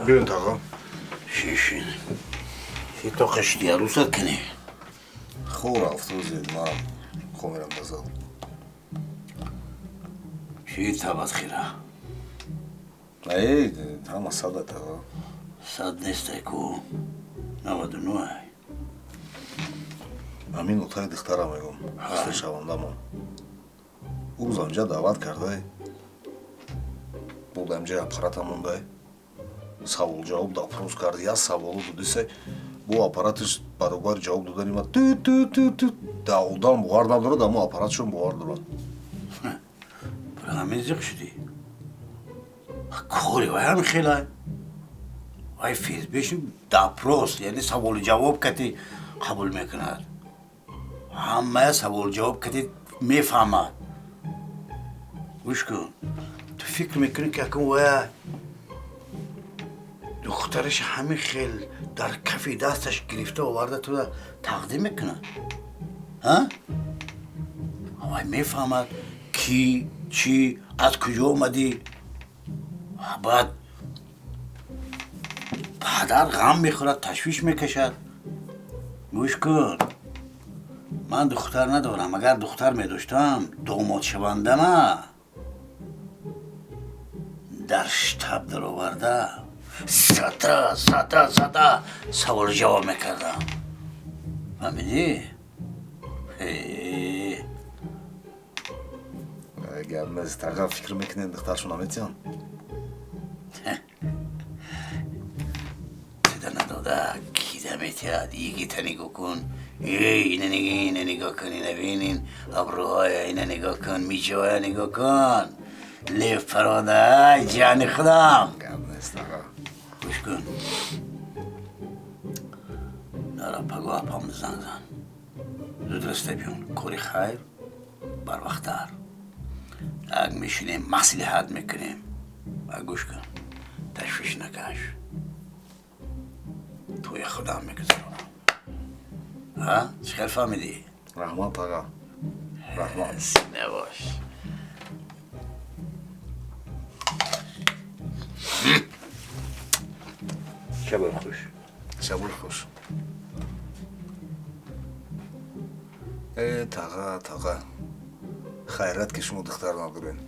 بیرون تاقا شیشین شی تا قشتی عروست کنی خور افتوزید ما خو میرم بزاد شی تابت خیره ای همه صده تاقا صد نیسته کو 99 امین اتای دختره میگم سه شونده ما او زنجا دعوت کرده بود امجا аппарата мундай савол ҷавоб допрос карди як саволу дудисе бу аппаратиш баробари ҷавоб додани ма ту даодан буғар надорад аммо аппаратшон буғар дорад ҳамин зиқ шудӣ кори вай ҳам хелай вай физбешин допрос яъне саволу ҷавоб кати қабул мекунад ҳамаи саволу ҷавоб кати мефаҳмад гӯш кун ту фикр мекунӣ ки якум вая духтараш ҳамин хел дар кафи дасташ гирифта оварда туда тақдим мекунад вай мефаҳмад ки чӣ аз куҷо омадӣ баъд падар ғам мехӯрад ташвиш мекашад гӯш кун ман духтар надорам агар духтар медоштам домодшавандама дар штаб дароварда сата саволу ҷавоб мекардам фаҳмидӣ гап нест тага фикр мекунем духтаршон наметиён туда надода кида метиҳад йигита нигоҳ кун ина нигоҳ кун ина бинин абрӯҳоя ина нигоҳ кун миҷоя нигоҳ кун лев парода ҷани худам гап нест тага гӯш кун дара пагу апамда занг зан зуд раста биён кори хайр барвақттар як мешинем маслиҳат мекунем ва гӯш кун ташвиш накаш توی خودم میگذارم چی خیلی فهمیدی؟ رحمت آقا رحمت سینه باش شبال خوش شبال خوش تاقا خیرت که شما دختر ندارین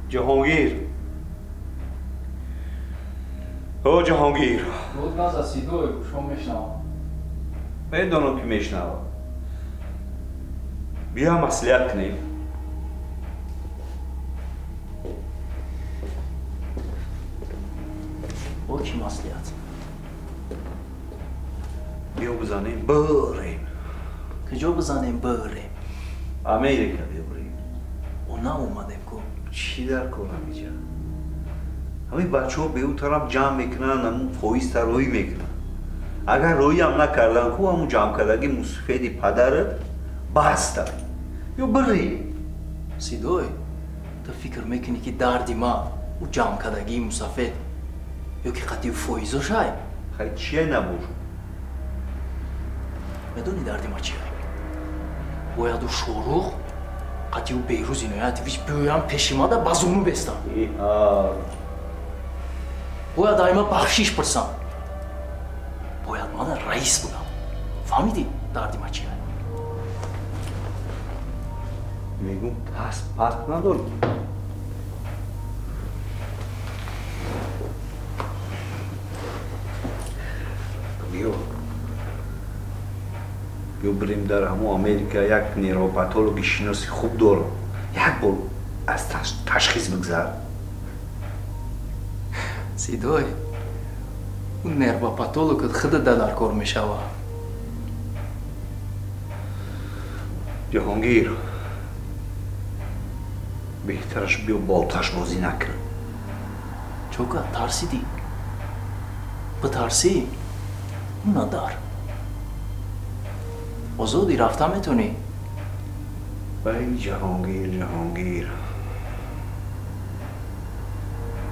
جهانگیر او جهانگیر بود ناز از سیدوی شما میشنوم میدونم که میشنوم بیا مصلحت کنیم با کی مصلحت بیا بزنیم بریم کجا بزنیم بریم امریکا بیا بریم او نه اومدیم کو چی در کنم اینجا همین بچه ها به اون طرف جمع میکنن همون فویز روی میکنن اگر روی هم نکردن کو همون جمع کردگی مصفیدی پدرت بستن یا بریم سیدوی تو فکر میکنی که دردی ما او جمع کردگی مصفید یا که قطعی فویزو شای خیلی چیه نبور میدونی دردی ما چیه باید او شروع قطعی او بیروز اینایت ویچ بیویم پشیما دا بازونو بستم باید دایما بخشیش پرسم باید ما دا رئیس بودم فهمیدی دردی ما چیه میگم پس ندارم بیا بریم در همون امریکا یک نیروپاتولوژی شناسی خوب دارم یک بار از تشخیص بگذار سیدوی اون نیروپاتولوژ خود در کار میشوه جهانگیر بهترش بیا بالتاش بازی نکن چوکا ترسیدی بترسی اون ندار آزادی رفته میتونی بای جهانگیر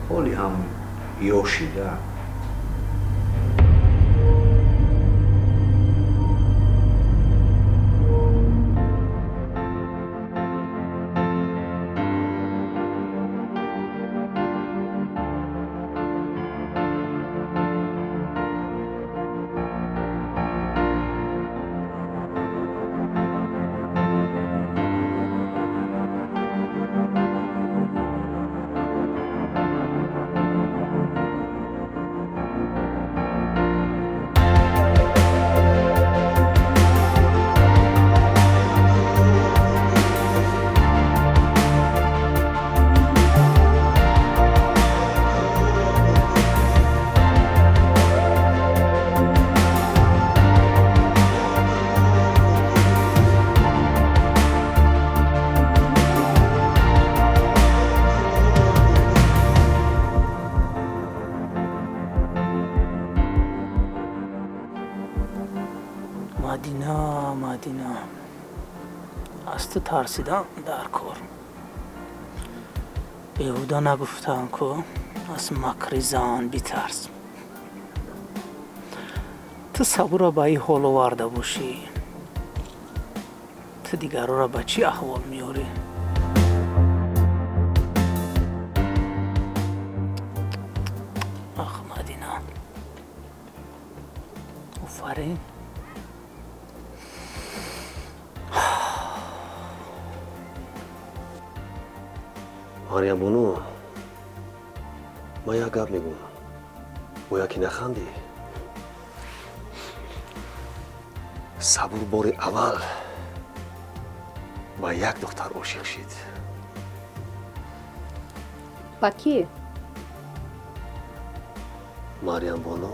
حالی هم یوشیده مدینه از تو ترسیدم در کار بیهودا نگفتم که از مکر زن بیترس تو صبر را به این حال آورده باشی تو دیگر را به چی احوال میاری آخ مدینه آفرین مریم بانو من یک گپ میگم باید که نخندی صبور بار اول با یک دختر عاشق شد با کی؟ مریم بانو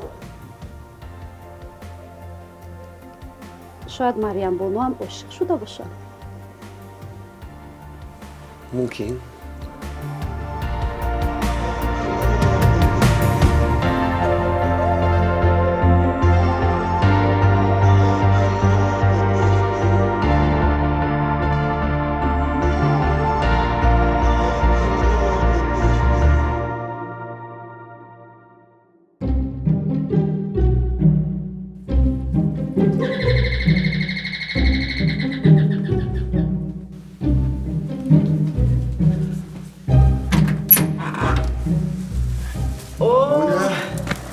شاید مریم بانو هم عاشق شده باشه ممکن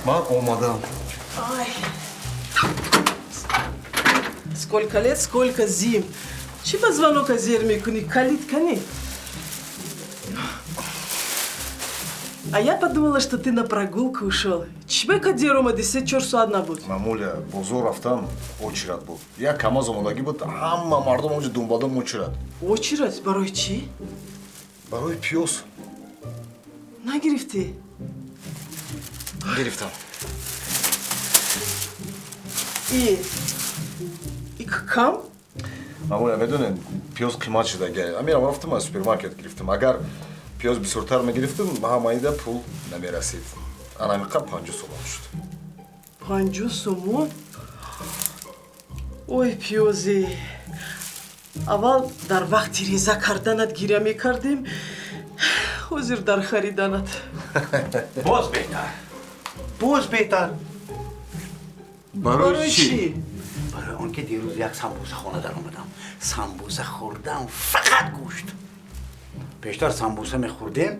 من اومدم Ай. Сколько лет, сколько зим. Чего звонок азермикуни, калиткани? А я подумала, что ты на прогулку ушел. Чего кадирума 10 часов одна будет? мамуля бозор рафтам очередь буд як камаз омадаги буд ҳама мардум онҷа думбадум очередь Очередь? Барой чи? барои пиёз Нагрифти? гирифтам И кам? мамуля медонен пиёз қимат шудаги амирам рафтам аз супермаркет гирифтам агар пиёз бисёртар мегирифтам ҳамаида пул намерасид анамиқа 50 сомон шуд 50 сомон? Ой, пиёзи. Аввал дар вақти реза карданат гиря мекардем, ҳозир дар хариданат. باز بهتر барои чӣ? برای آن که دیروز یک سمبوسه خانه در آمدم سمبوسه خوردم فقط گوشت پیشتر سمبوسه میخوردیم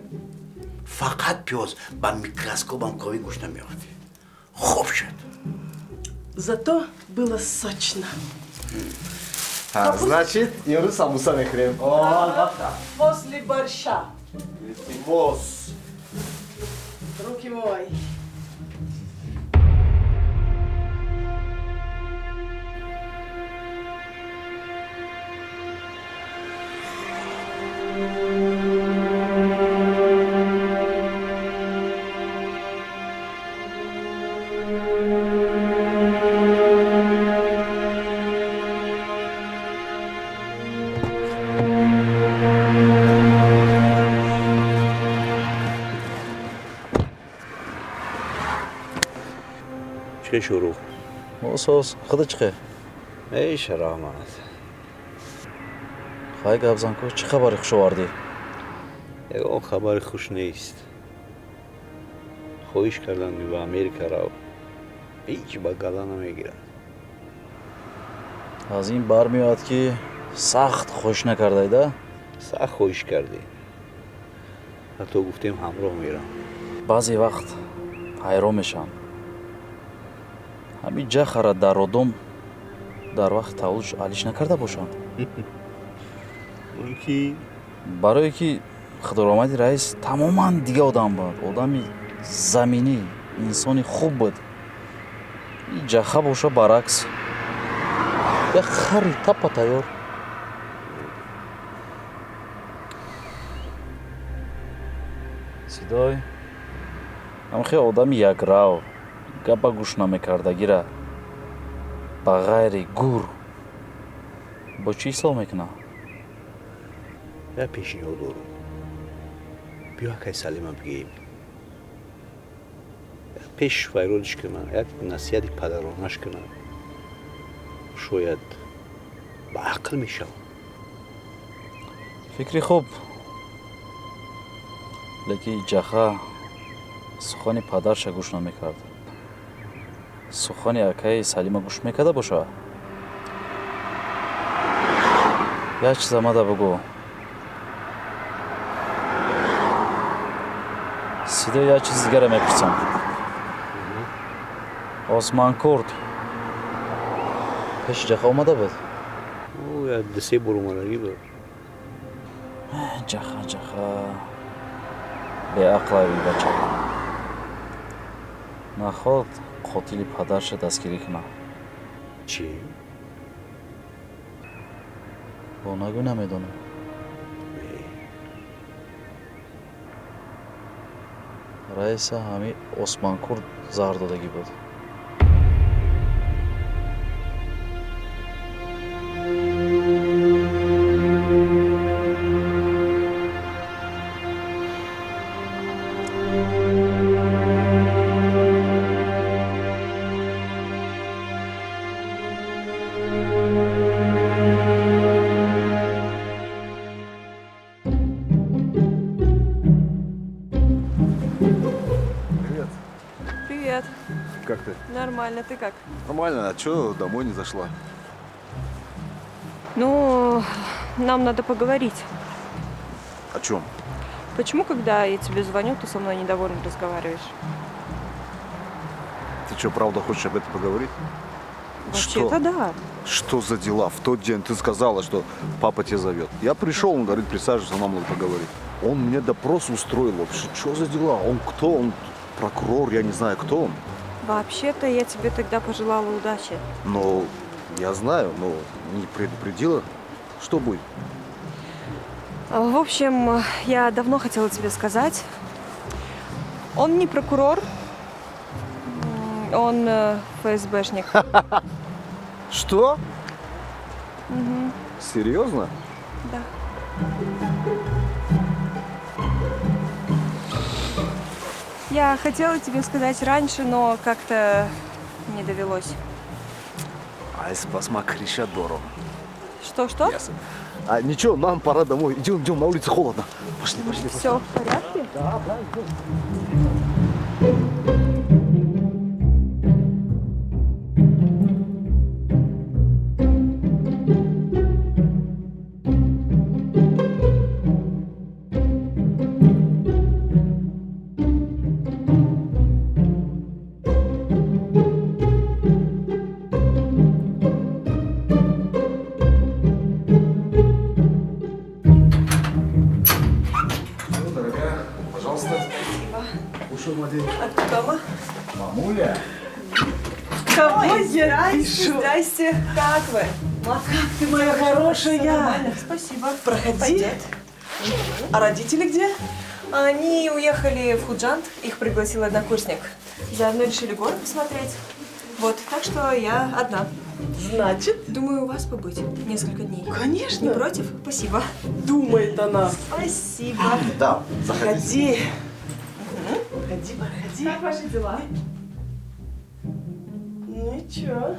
فقط پیاز با میکروسکوپ هم کاوی گوشت نمیافتی خوب شد Зато было сочно. значит имрӯз самбуса мехӯрем После борща. боз Руки мой. چه شروع؟ موسوس خدا چخه؟ ای شرامت خواهی گفت زن کو چه خبری خوش آوردی؟ اون خبر خوش نیست хоҳиш кардам ки ба Америка рав. ҳеҷ ба гала намегирад. از این برمیاد که سخت خوش نکرده ده. сахт хоҳиш кардем. ҳатто гуфтем ҳамроҳ мерам. بعضی وقت حیران میشم همین جخره در رودم در وقت تولش علیش نکرده باشم. он ки برای که خداوند رئیس تماما دیگه آدم بود. آدمی زمینی انسانی خوب بود. این جخه باشه برعکس یک خری تپه تیار. صدای هم خیلی آدم یک رو گپا گوش نمیکردگی را با غیر گور با چی حساب میکنه؟ як пешниҳод дорум. биё якай салима бигӯем. як пеш вайрониш кунам, як насиҳати падаронаш кунам. шояд ба ақл мешавам. فکری خوب لیکن جخه سخانی پدرش گوش نمیکرد. سخانی اکای سلیمه گوش میکرده باشه. یک چیز آمده بگو. صدا یک چیز دیگر میپرسم. آسمان کرد پیش جخه آمده بود. او як дусе бор омадагӣ буд. جخه بیعقل این بچه نخواد قاتل پدرش دستگیری کنه. چی؟ با نگو نمیدونم. رئیس همین عثمان کرد زهر دادگی بود. Привет. Как ты? Нормально, ты как? Нормально, а чё домой не зашла? Ну, нам надо поговорить. О чем? Почему, когда я тебе звоню, ты со мной недовольно разговариваешь? Ты что, правда хочешь об этом поговорить? Вообще-то да. Что за дела? В тот день ты сказала, что папа тебя зовет. Я пришел, он говорит, присаживайся, нам надо поговорить. Он мне допрос устроил вообще. Что за дела? Он кто? Он прокурор, я не знаю, кто он. Вообще-то я тебе тогда пожелала удачи. Но я знаю, но не предупредила. Что будет? В общем, я давно хотела тебе сказать. Он не прокурор, он ФСБшник. Что? Мгм. Серьезно? Да. Я хотела тебе сказать раньше, но как-то не довелось. Айс басма кришадоро. Что-что? А ничего, нам пора домой. Идем, на улице холодно. Пошли. Все в порядке? А ты дома? Мамуля? Кого я Здрасте, пишу? здрасте. Как вы? Как ты, моя хорошая? Нормально, спасибо. Проходи. Пойдет. А родители где? Они уехали в Худжанд, их пригласил однокурсник. Заодно решили город посмотреть. Вот, так что я одна. Значит, Думаю, у вас побыть несколько дней. конечно. Не против? Спасибо. Думает она. Спасибо. Да, Проходи. Проходи. Как ваши дела? Ничего.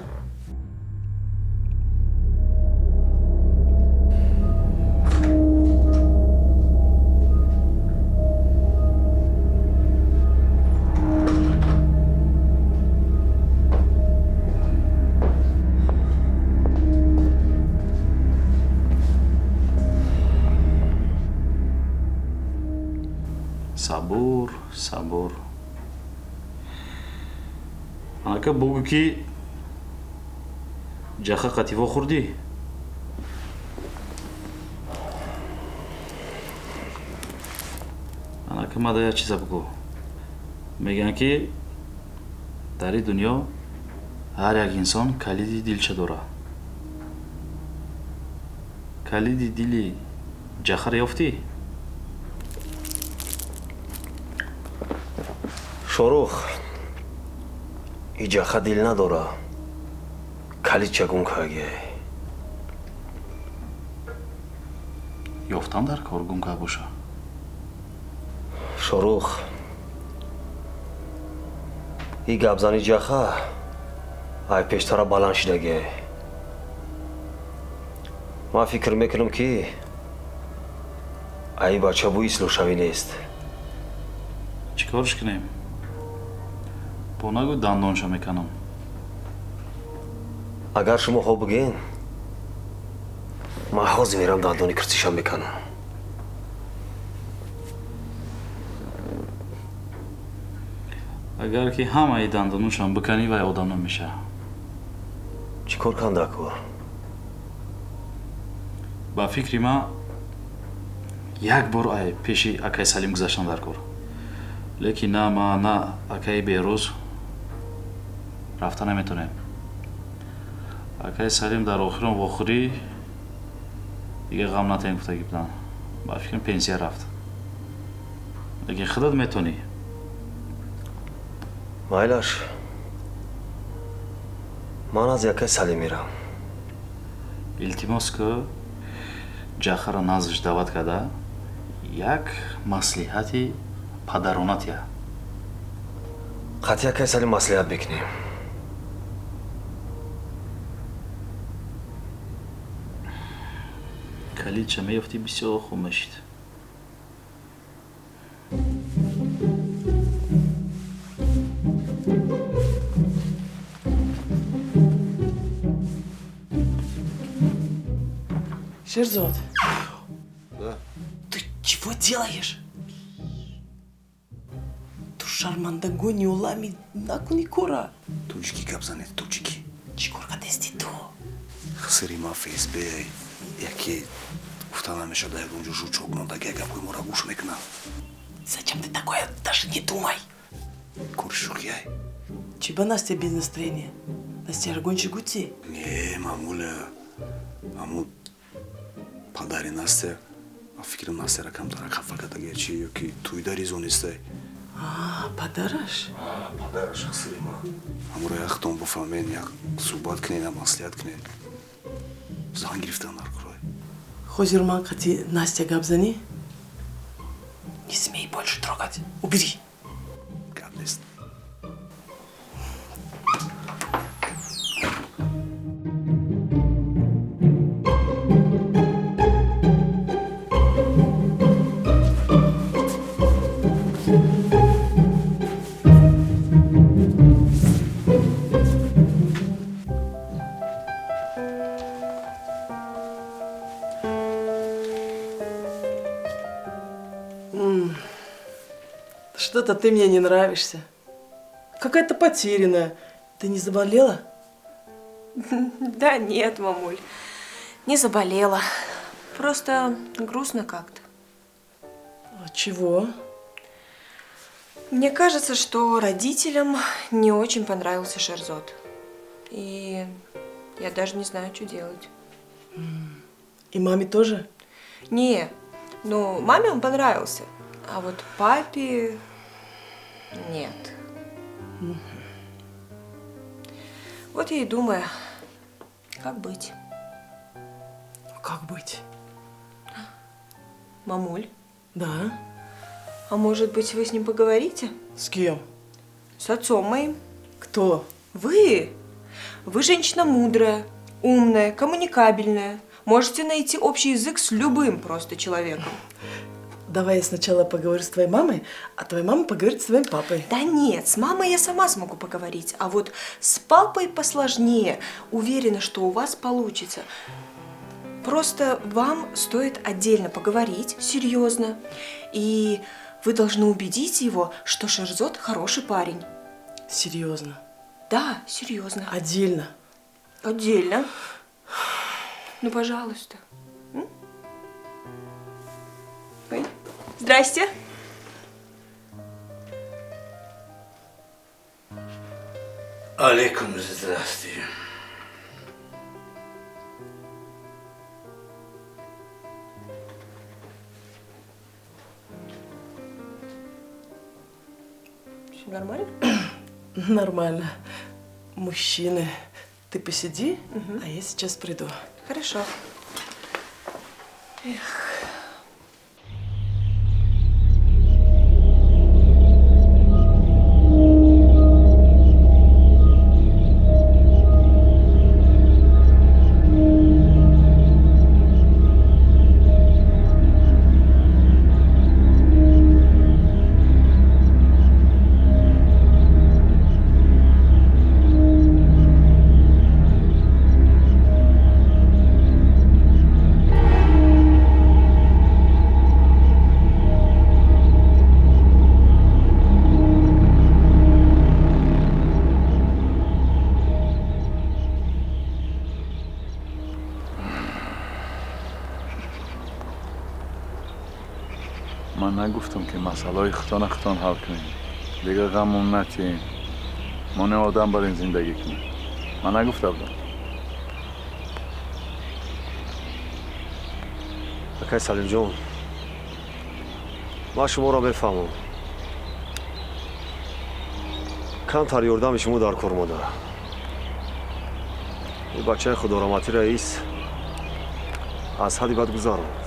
сабур сабур анака бугу ки ҷаха қативо хӯрдӣ анака мада як чиза бигӯ мегӯянд ки дар ин дунё ҳар як инсон калиди дилча дорад калиди дили ҷахар ёфтӣ шорух и ҷаха дил надора калид чагун каге ёфтан дар кор гумка боша шорух и гапзани ҷаха ай пештара баланд шидаге ман фикр мекунам ки ай бача бу ислӯшавӣ нест чӣ корш кунем бо нагӯ дандонша меканам агар шумоҳо бигӯен ман ҳозир мерам дандони кирсиша меканам агар ки ҳамаи дандонушам биканӣ вай одам намеша чӣ кор кандаку ба фикри ман як бор ай пеши акаи салим гузаштам дар кор лекин на ман на акаи берӯз рафта наметонем акаи салим дар охирон вохӯрӣ дига ғам натаем гуфтагӣ будан ба фикрам пенсия рафт лекин худат метонӣ майлаш ман аз якаи салим мерам илтимос ку ҷахара наздаш даъват карда як маслиҳати падаронат я қатъи якаи салим маслиҳат бикунем калидша меёфтӣ бисёр хуб мешид Шерзот, Да. ты чего делаешь? Ту шармандагу не улами накуни кора. Тучки гап занед, тучки. Чикорка дести ту. Хсири ма ФСБ яке гуфта намешада ягонҷо шучогно даги гапҳои мора гӯш мекунад. Зачем ты такое? Даже не думай. Кори шӯхияй. Чиба Настя без настроения? Настя аргончи гути. Не, мамуля. Аму падари Настя. А фикрам Настяра камтара хафа кардаги чи ёки туйда ризонистай. Падараш? Падараш хсири ма. Амуро яхтон буфаҳмен, як суҳбат кунен, як маслиҳат кунен. Зан гирифтан дар курой. Хозир ман кати Настя габзани? Не смей больше трогать. Убери. Гап нест. Что-то ты мне не нравишься. Какая-то потерянная. Ты не заболела? Да нет, мамуль, не заболела. Просто грустно как-то. От чего? Мне кажется, что родителям не очень понравился Шерзот. И я даже не знаю, что делать. И маме тоже? Не, ну, маме он понравился, а вот папе нет. Вот я и думаю, как быть. Как быть? Мамуль, Да? а может быть, вы с ним поговорите? С кем? С отцом моим. Кто? Вы? Вы женщина мудрая, умная, коммуникабельная. Можете найти общий язык с любым просто человеком. Давай я сначала поговорю с твоей мамой, а твоя мама поговорит с твоим папой. Да нет, с мамой я сама смогу поговорить, а вот с папой посложнее. Уверена, что у вас получится. Просто вам стоит отдельно поговорить, серьезно. И Вы должны убедить его, что Шерзот хороший парень. Серьезно. Да, серьезно. Отдельно. Отдельно. Ну, пожалуйста. Ой. Здрасте. Алейкум, здравствуйте. Все нормально? Нормально. Мужчины, ты посиди, а я сейчас приду. Хорошо. من نگفتم که مسئله ختان حل کنیم. دیگه غمون نتیم. من آدم برای زندگی کنیم. من نگفته بودم. آقای سلیم جان، ما شما را بفهمم. کمتر یاردم شما در کار ماده. این بچه خدارامتی رئیس از حدی بد گذراند.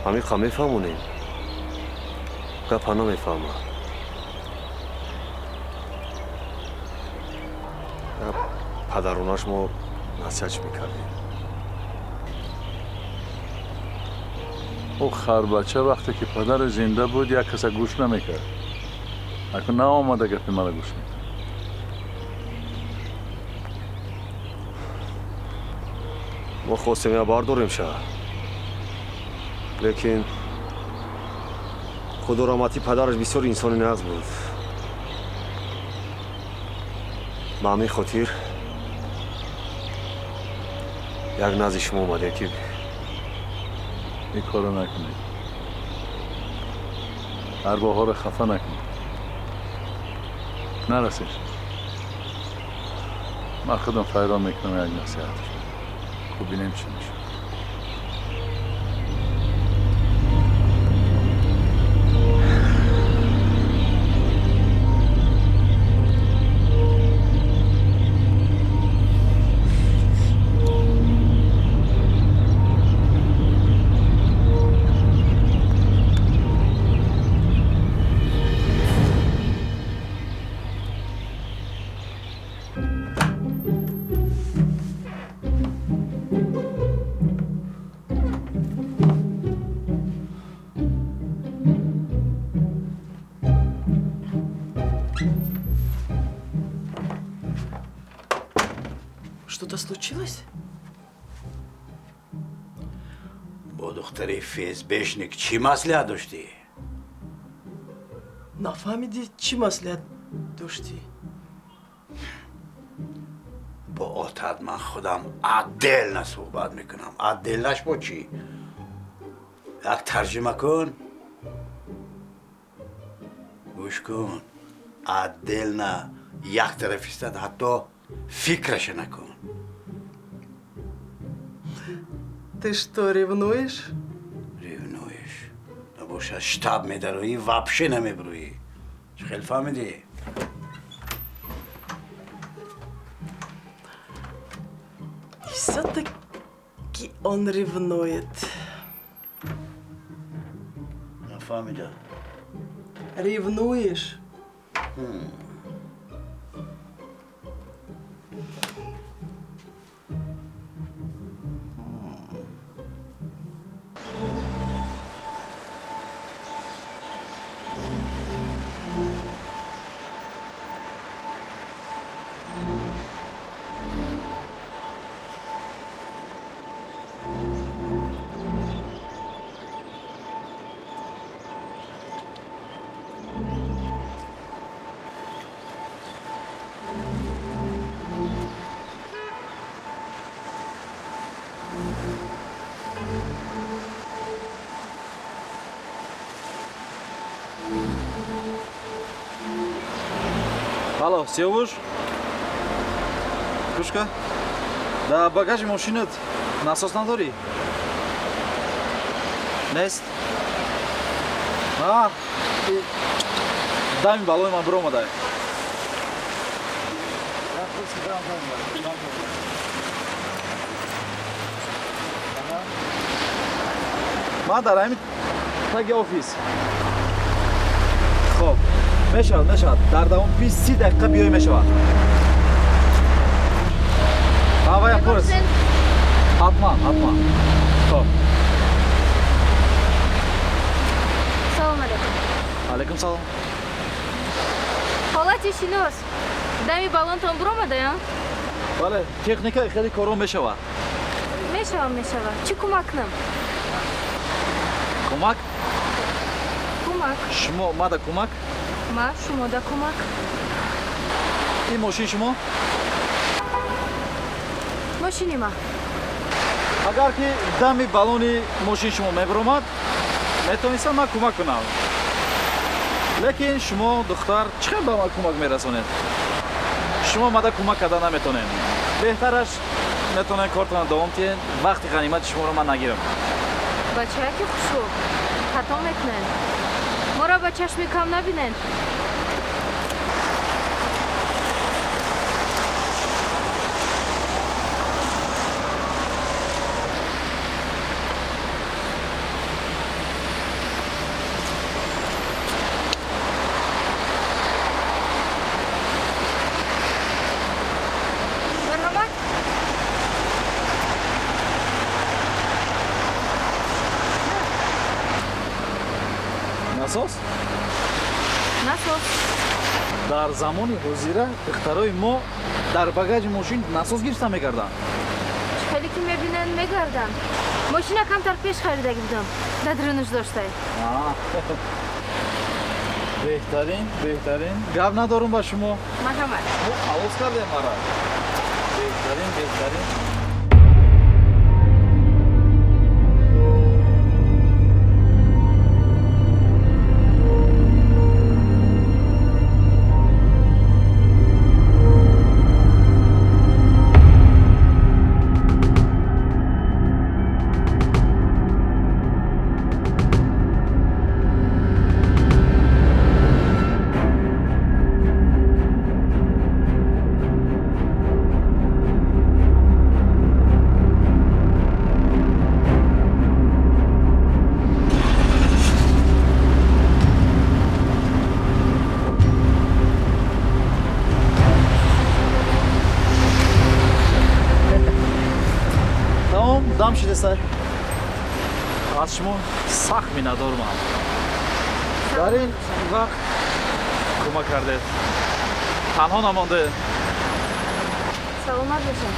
همین خم میفهمونیم. گپ نمیفهمم. پدروناش ما نصیحت میکردیم. او خر بچه وقتی که پدر زنده بود یک کس گوش نمیکرد. اکنون نه آمده گفت مرا گوش میکرد. ما خواستیم یا بارداریم شهر. لیکن خدارامتی پدرش بسیار انسانی نغز بود. به همین خاطر یک نزد شما اومده که این کارو نکنید. ارواح‌ها رو خفه نکنید. نرسید. من خودم فیران میکنم یک نصیحتش بدم. خب بینیم چی میشه. Что-то случилось? با دختری فیزبشنیک چی مسئله داشتی؟ نفهمیدی چی مسئله داشتی؟ با آتد من خودم عدل نه صحبت میکنم. عدل نش با چی؟ یک ترجمه کن. گوش کن. عدل نه یک طرف استاد حتی فکرش نکن. Ты что, ревнуешь? ревнуешь. نباشه شتاب میدروی вообще نمیبروی. خیلی فهمیدی؟ И все-таки он ревнует. نفهمیدم. Ревнуешь? алло, Севуш? Кушка? Да багажи машинат насос надори? Нест? Дай ми балони ман бирома дай. Ман дар ҳамин таги офис. Хоб, мешавад. Дар давом 20 дақиқа биёй мешавад. Ҳавая пурс. Ҳатман. Хоб. Салом алейкум. Алейкум салом. Ҳолати шинос. Дами балонтон биромадаям? Бале, техника хеле корон мешавад. Мешавад. Чӣ кӯмак кунам? Кӯмак? Кӯмак. Шумо мада кӯмак? Ма шумода кӯмак. Ин мошини шумо? Мошини ма. Агар ки дами балони мошини шумо мебиромад, метавонистам ман кӯмак кунам. Лекин шумо духтар чӣ хел ба ман кӯмак мерасонед? Шумо мада кӯмак карда наметавонед. Беҳтараш метавонед кортона давом диҳед, вақти ғанимати шуморо ман нагирам. Бачаки хушрӯ, хато мекунед. Моро ба чашми кам набинед. Марҳамат. Насос? Насос. Дар замони ҳозира духтарои мо дар багажи мошин насос гирифта мекарданд. Хеле ки мебинанд мегардам. Мошина камтар пеш харидагӣ будам. Дадри нуш доштаи. Беҳтарин. Гап надорум ба шумо. Марҳамат. Ҳавос кардем мара. Беҳтарин. Дам шидестай. Аз шумо сахт миннатдорумам. Дар ин вақт кӯмак кардед. Танҳо намондед. Саломат бошед.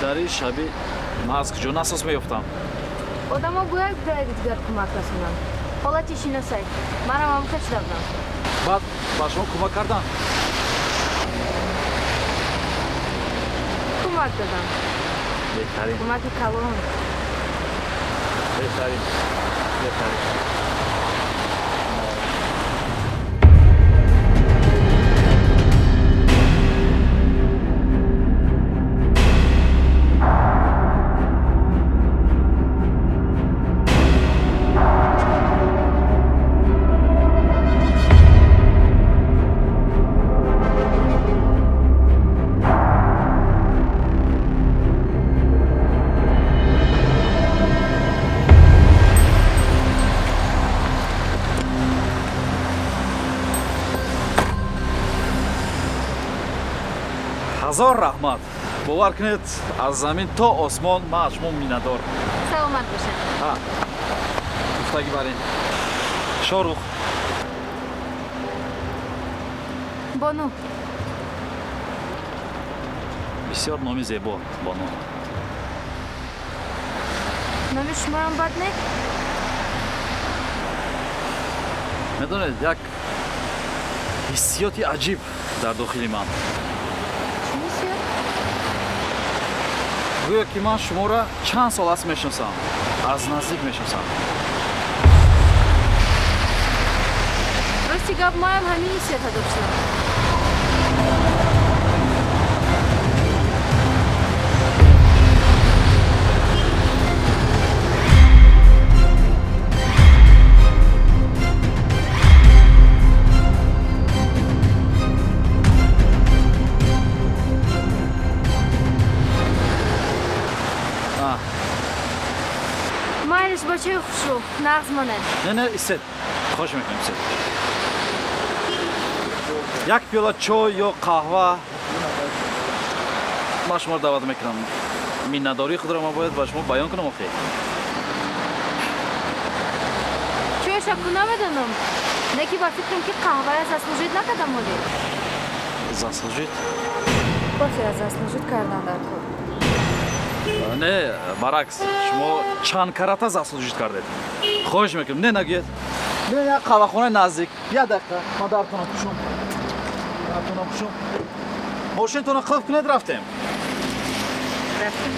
Дар ин шаби ман аз куҷо насос меёфтам? Одамо гӯяк дигар кӯмак расонанд. Ҳолати шиносай. Манам ҳамоха шуда будам. Баъд ба шумо кӯмак карданд? Кӯмак додам. Беҳтарин. Кӯмаки калон. Беҳтарин. ҳазор раҳмат. бовар кунед, аз замин то осмон ман аз шумо миннатдор. Саломат бошед. гуфтагӣ бар ин. Шорух. Бону. бисёр номи зебо Бону. номи шумоам бад не? медонед, як ҳиссиёти аҷиб дар дохили ман. гӯё ки ман шуморо чанд сол аст мешиносам, аз наздик мешиносам. рости гап маям ҳамин ҳиссиёта доштам. майлиш ба чай хушу нағз монад. Не, истед. Хош мекунем, истед. Як пиёла чой ё қаҳва ман шуморо даъват мекунам. Миннатдории худро ман бояд ба шумо баён кунам охир. чойша ку намедонам. Неки ба фикрам ки қаҳвая заслужид накардам моле. Заслужид? Кофея заслужид кардан дар кор. Не, баръакс. Шумо чанд карата заслужид кардед. Хоҳиш мекунам, не нагӯед. Не, як қаҳвахонаи наздик. Як дақиқа. Ман дартонам пушум. Мошинатонро қулф кунед рафтем. Рафтем.